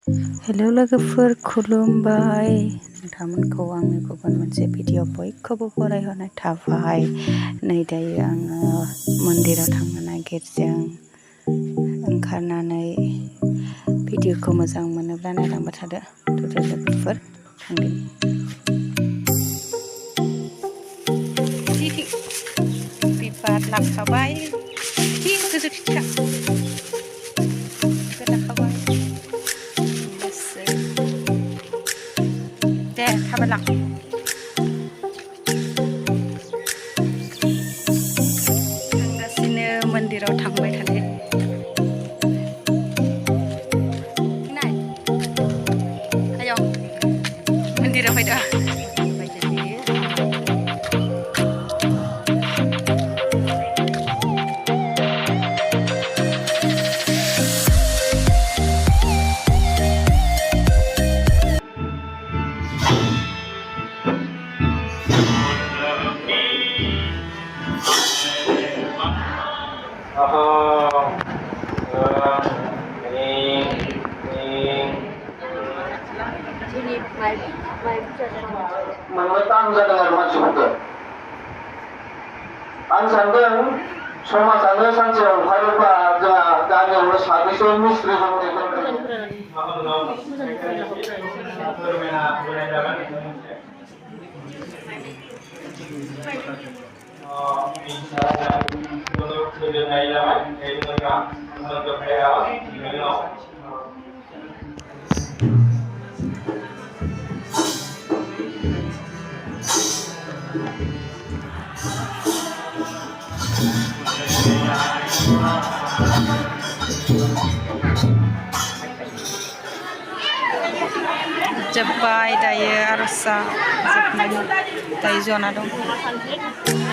Hello लोगोफोर खुलुमबाय नोंथांमोनखौ आंनि गुबुन मोनसे भिडिअ बयखौबो फरायहरनाय थाबाय। नै दायो आङो मन्दिराव थांनो नागिरदों। ओंखारनानै भिडिअखौ मोजां मोनोब्ला नायलांबाय थादो लोगोफोर थांदिनि। बिबार लांखाबाय गोजौ खिथा गोदाखाबाय दे थाबायलां। थांगासिनो मन्दिराव थांबाय थानाय। आयं मन्दिराव फैदा मोनबोथाम जादों आरो मानसिफोरखौ आं सानदों समाजानो सानसे ओंखारोब्ला जोंहा गामियावनो साबैसे मिस्ट्रि जोब्बाय दायो आर'जआ जोबनानै दायो जना दं।